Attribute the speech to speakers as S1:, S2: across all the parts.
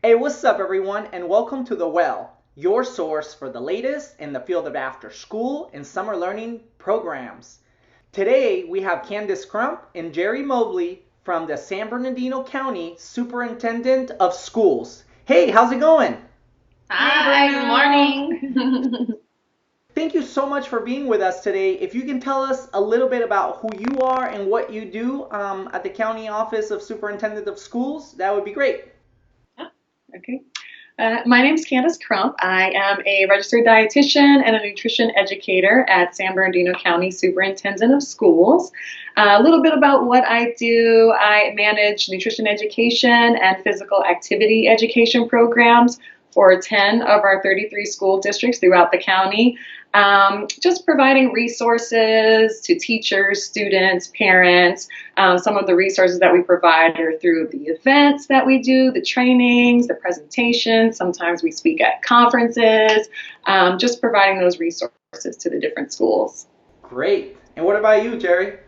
S1: Hey, what's up, everyone, and welcome to The Well, your source for the latest in the field of after school and summer learning programs. Today, we have Candice Crump and Jeri Mobley from the San Bernardino County Superintendent of Schools. Hey, how's it going?
S2: Hi, good morning.
S1: Thank you so much for being with us today. If you can tell us a little bit about who you are and what you do at the County Office of Superintendent of Schools, that would be great.
S2: Okay. My name is Candice Crump. I am a registered dietitian and a nutrition educator at San Bernardino County Superintendent of Schools. A little bit about what I do. I manage nutrition education and physical activity education programs for 10 of our 33 school districts throughout the county. Just providing resources to teachers, students, parents. Some of the resources that we provide are through the events that we do, the trainings, the presentations. Sometimes we speak at conferences, just providing those resources to the different schools.
S1: Great. And what about you, Jeri?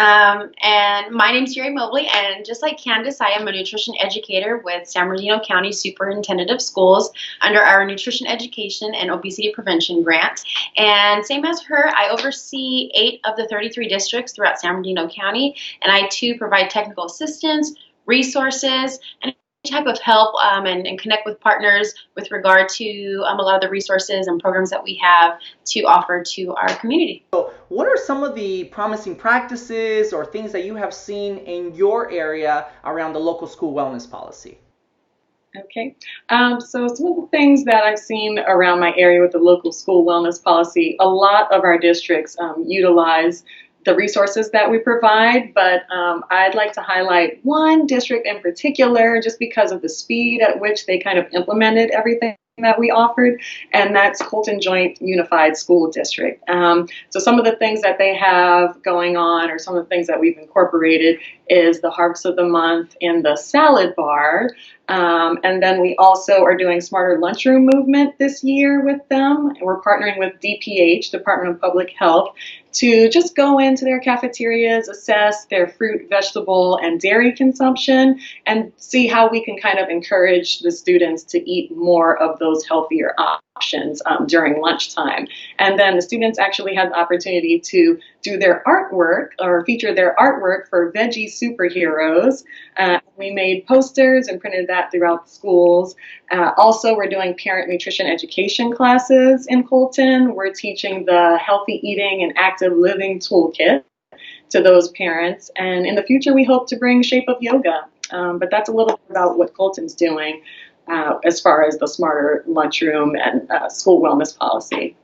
S3: And my name's Jeri Mobley, and just like Candice, I am a nutrition educator with San Bernardino County Superintendent of Schools under our Nutrition Education and Obesity Prevention Grant. And same as her, I oversee 8 of the 33 districts throughout San Bernardino County, and I too provide technical assistance, resources, and type of help and connect with partners with regard to a lot of the resources and programs that we have to offer to our community.
S1: So, what are some of the promising practices or things that you have seen in your area around the local school wellness policy?
S2: Okay, so some of the things that I've seen around my area with the local school wellness policy, a lot of our districts utilize the resources that we provide, but I'd like to highlight one district in particular just because of the speed at which they kind of implemented everything that we offered, and that's Colton Joint Unified School District. So some of the things that they have going on, or some of the things that we've incorporated, is the Harvest of the Month in the salad bar. And then we also are doing Smarter Lunchroom Movement this year with them. And we're partnering with DPH, Department of Public Health, to just go into their cafeterias, assess their fruit, vegetable, and dairy consumption, and see how we can kind of encourage the students to eat more of those healthier options during lunchtime. And then the students actually had the opportunity to do their artwork or feature their artwork for Veggie Superheroes. We made posters and printed that throughout the schools. Also, we're doing parent nutrition education classes in Colton. We're teaching the healthy eating and active living toolkit to those parents. And in the future, we hope to bring Shape of Yoga. But that's a little bit about what Colton's doing as far as the smarter lunchroom and school wellness policy.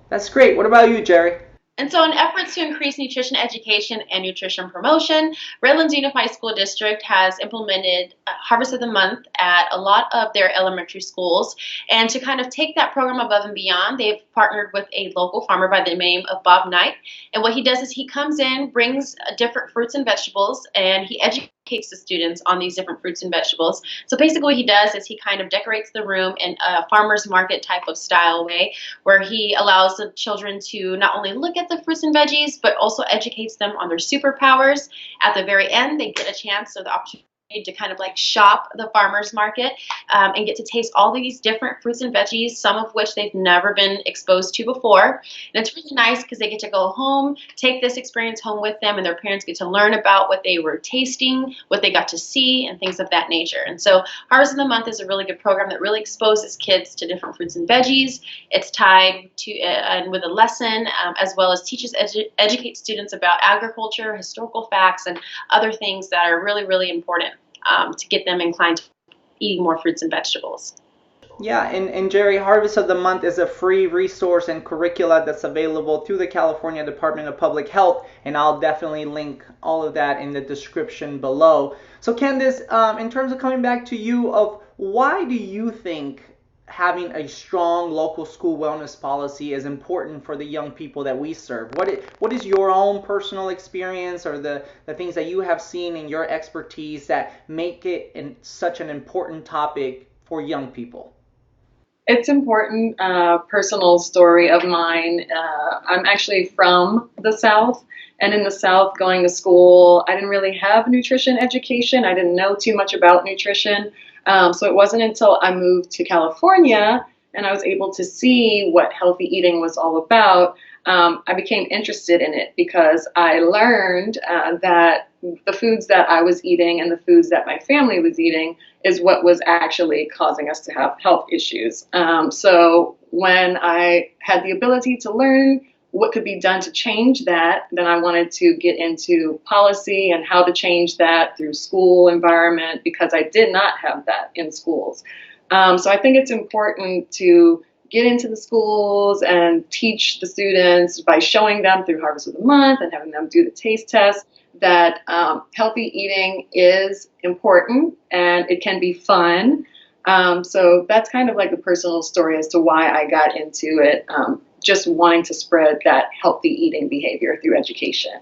S1: That's great. What about you, Jeri?
S3: And so, in efforts to increase nutrition education and nutrition promotion, Redlands Unified School District has implemented Harvest of the Month at a lot of their elementary schools. And to kind of take that program above and beyond, they've partnered with a local farmer by the name of Bob Knight. And what he does is he comes in, brings different fruits and vegetables, and he educates the students on these different fruits and vegetables. So basically what he does is he kind of decorates the room in a farmer's market type of style way, where he allows the children to not only look at the fruits and veggies, but also educates them on their superpowers. At the very end, they get a chance, so the opportunity to kind of like shop the farmer's market and get to taste all these different fruits and veggies, some of which they've never been exposed to before. And it's really nice because they get to go home, take this experience home with them, and their parents get to learn about what they were tasting, what they got to see, and things of that nature. And so Harvest of the Month is a really good program that really exposes kids to different fruits and veggies. It's tied to and with a lesson, as well as teaches, educate students about agriculture, historical facts, and other things that are really, really important to get them inclined to eating more fruits and vegetables.
S1: Yeah, and Jeri, Harvest of the Month is a free resource and curricula that's available through the California Department of Public Health, and I'll definitely link all of that in the description below. So Candice, in terms of coming back to you, of why do you think having a strong local school wellness policy is important for the young people that we serve? What is your own personal experience or the things that you have seen in your expertise that make it such an important topic for young people?
S2: It's important. Personal story of mine. I'm actually from the South, and in the South, going to school, I didn't really have nutrition education. I didn't know too much about nutrition. So it wasn't until I moved to California and I was able to see what healthy eating was all about. I became interested in it because I learned that the foods that I was eating and the foods that my family was eating is what was actually causing us to have health issues. So when I had the ability to learn what could be done to change that, then I wanted to get into policy and how to change that through school environment because I did not have that in schools. So I think it's important to get into the schools and teach the students by showing them through Harvest of the Month and having them do the taste test that healthy eating is important and it can be fun. So that's kind of like a personal story as to why I got into it, just wanting to spread that healthy eating behavior through education.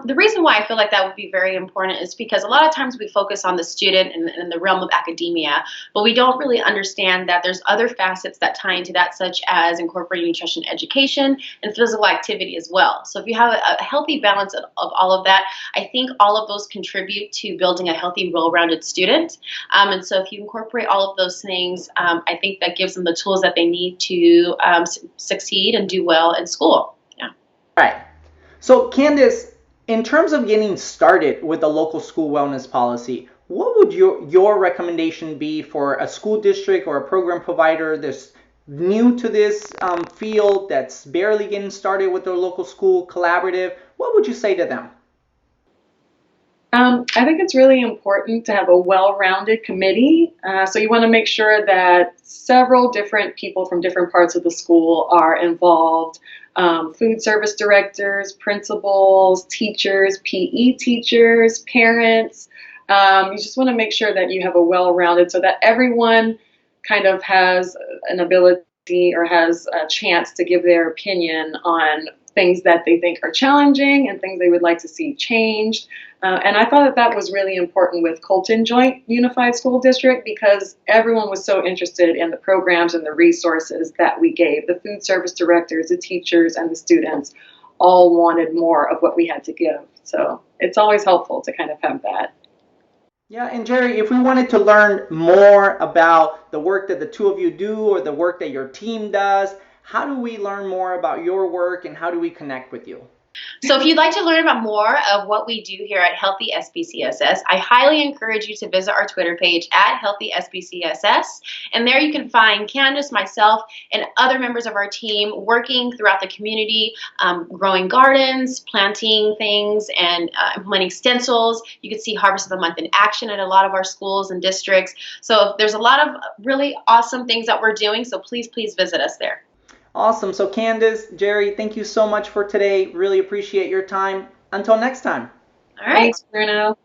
S3: The reason why I feel like that would be very important is because a lot of times we focus on the student in the realm of academia, but we don't really understand that there's other facets that tie into that, such as incorporating nutrition education and physical activity as well. So if you have a healthy balance of all of that, I think all of those contribute to building a healthy, well-rounded student. And so if you incorporate all of those things, I think that gives them the tools that they need to succeed and do well in school. Yeah.
S1: All right. So Candice, in terms of getting started with the local school wellness policy, what would your recommendation be for a school district or a program provider that's new to this field, that's barely getting started with their local school collaborative? What would you say to them?
S2: I think it's really important to have a well-rounded committee. So you want to make sure that several different people from different parts of the school are involved. Food service directors, principals, teachers, PE teachers, parents. You just want to make sure that you have a well-rounded so that everyone kind of has an ability or has a chance to give their opinion on things that they think are challenging and things they would like to see changed. And I thought that was really important with Colton Joint Unified School District because everyone was so interested in the programs and the resources that we gave. The food service directors, the teachers, and the students all wanted more of what we had to give. So it's always helpful to kind of have that.
S1: Yeah, and Jeri, if we wanted to learn more about the work that the two of you do or the work that your team does, how do we learn more about your work and how do we connect with you?
S3: So if you'd like to learn about more of what we do here at Healthy SBCSS, I highly encourage you to visit our Twitter page at Healthy SBCSS. And there you can find Candice, myself, and other members of our team working throughout the community, growing gardens, planting things, and implementing stencils. You can see Harvest of the Month in action at a lot of our schools and districts. So there's a lot of really awesome things that we're doing. So please visit us there.
S1: Awesome. So Candice, Jeri, thank you so much for today. Really appreciate your time. Until next time.
S3: All right.
S2: Thanks, Bruno.